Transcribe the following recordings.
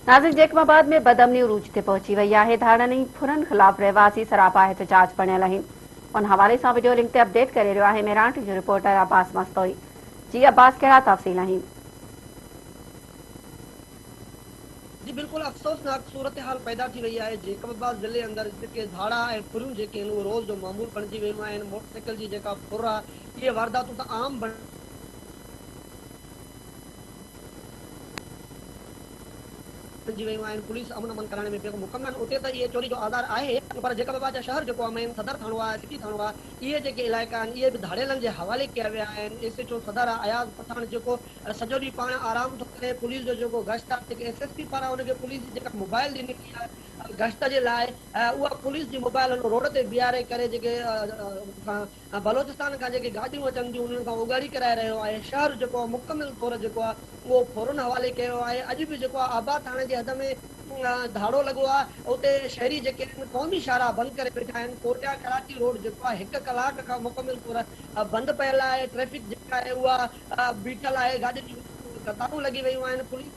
नाज़िक जैकबाबाद में बदअमनी उरूज ते पहुंची वही है। धाड़नी फुरन खिलाफ रहवासी सरापा एहतजाज बणियल आहिनि। उन हवाले से वीडियो लिंक ते अपडेट करे रहियो आहे मेराठ जो रिपोर्टर अब्बास मस्तोई। जी अब्बास, कहिड़ा तफ़सील आहिनि? जी बिल्कुल अफ़सोसनाक सूरत हाल पैदा थी वही है। जैकबाबाद ज़िले अंदर जेके धाड़ा ऐं फुरियूं जेके आहिनि उहे रोज़ जो मामूल बणिजी वियूं आहिनि। मोटरसाइकिल जी जेका फुर आहे इहे वारदातूं त आम जी वयूं आहिनि। पुलिस अमन अमन कराइण में बेगु मुकमल आहिनि। उते त इहे चोरी जो आधार आहे, पर जैकबाबाद जा शहर जेको आहे मेन सदर थाणो आहे, सिटी थाणो आहे, इहे जेके इलाइक़ा आहिनि इहे बि धाड़ेलनि जे हवाले कया विया आहिनि। एसएचओ सदर आहे अयाज़ पठान जेको सॼो ॾींहुं पाण आराम थो करे। पुलिस जो जेको गश्त आहे, जेके एसएसपी पारां हुनखे पुलिस जी जेका मोबाइल ॾिनी वई आहे गश्त जे लाइ, उहा पुलिस जी मोबाइल रोड ते बीहारे करे जेके बलोचिस्तान खां जेके गाॾियूं अचनि थियूं उन्हनि खां उगाड़ी कराए रहियो आहे। शहर जेको आहे मुकमिल तौर जेको आहे उहो फौरन हवाले कयो आहे। अॼु बि जेको आहे आबाद थाणे जे हद में धाड़ो लॻो आहे। उते शहरी जेके आहिनि क़ौमी शाहरा बंदि करे वेठा आहिनि। कोटया कराची रोड जेको आहे 1 कलाक खां मुकमिल तौर बंदि पियल आहे। ट्रैफ़िक जेका आहे उहा बीठल आहे। गाॾियुनि जूं कतारूं लॻी वियूं आहिनि। पुलिस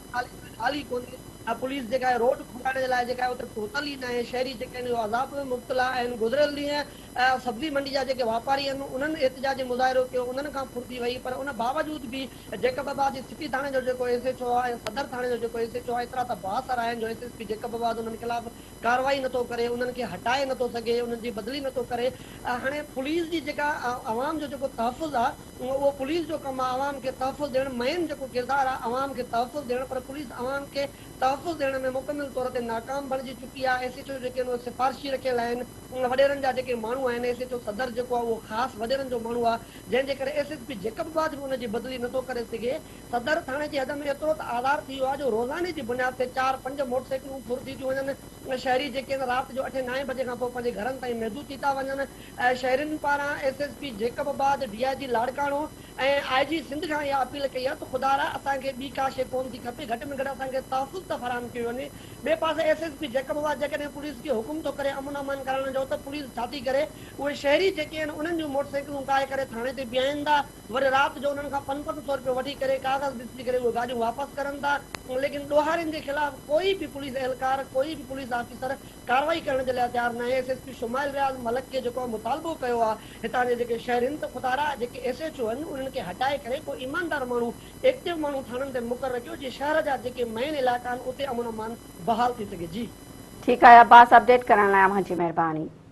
हाली कोन्हे। पुलिस जेका आहे रोड खुलाइण जे लाइ जेका आहे उते पहुतल ई न आहे। शहरी जेके आहिनि अज़ाब में मुब्तला आहिनि। गुज़िरियल ॾींहं सब्जी मंडी जा जेके वापारी आहिनि उन्हनि एहतिजाजी मुज़ाहिरो कयो, उन्हनि खां फुर्ती वई, पर उन बावजूद बि जैकबाबाद जी सिटी थाणे जो जेको एसएचओ आहे, सदर थाणे जो जेको एसएचओ आहे, एतिरा त बासर आहिनि जो एसएसपी जैकबाबाद उन्हनि खिलाफ़ कार्रवाई नथो करे, उन्हनि खे हटाए नथो सघे, उन्हनि जी बदिली नथो करे। हाणे पुलिस जी जेका अवाम जो जेको तहफ़ुज़ आहे उहो पुलिस जो कमु आहे अवाम खे तहफ़ुज़ ॾियणु। मेन जेको किरदारु आहे अवाम खे तहफ़ुज़ ॾियणु, पर पुलिस अवाम खे तहफ़ुज़ ॾियण में मुकमिल तौर ते नाकाम बणिजी चुकी आहे। एसएचओ जेके आहिनि उहे सिफ़ारिशी रखियल आहिनि। वॾेरनि जा जेके माण्हू आहिनि, एसएचओ सदर जेको आहे उहो ख़ासि वॾेरनि जो माण्हू आहे, जंहिंजे करे एसएसपी जैकबाबाद बि उनजी बदिली नथो करे सघे। सदर थाणे जी हद में एतिरो त आधार थी वियो आहे जो रोज़ाने जी बुनियाद ते 4-5 मोटरसाइकिलूं फुर थी थियूं वञनि। शहरी जेके आहिनि राति जो 8-9 बजे खां पोइ पंहिंजे घरनि ताईं महदूद थी था वञनि। शहरियुनि पारां एसएसपी जैकबाबाद, डीआईजी लाड़काणो ऐं आईजी सिंध खां इहा अपील कई आहे त ख़ुदा असांखे ॿी का शइ कोन थी खपे, घटि में घटि असांखे तहफ़ुज़ त फराहम कयो वञे। ॿिए पासे एसएसपी जैकबाबाद जेकॾहिं पुलिस खे हुकुम थो करे अमन अमान करण जो, त पुलिस छा थी करे, उहे शहरी जेके आहिनि उन्हनि जूं मोटरसाइकिलूं काए करे थाणे ते बीहाइनि था। वरी राति जो उन्हनि खां 500 रुपयो वठी करे कागज़ ॾिसी करे उहे गाॾियूं वापसि करनि था। लेकिन ॾोहारियुनि जे ख़िलाफ़ कोई बि पुलिस एहलकार, कोई बि पुलिस ऑफिसर कार्रवाई करण जे लाइ तयारु न आहे। एसएसपी शुमाइल रियाज़ मलक खे जेको मुतालबो कयो आहे हितां जे जेके शहरियुनि, त ख़ुदा जेके एसएचओ आहिनि उन्हनि खे हटाए करे कोई ईमानदार माण्हू, एक्टिव माण्हू थाणनि ते मुक़ररु कयो, जीअं शहर जा जेके मेन इलाइक़ा आहिनि उते अमन अमान बहाल थी सघे। जी ठीक है अब्बास, अपडेट करण लाइ अव्हांजी महिरबानी।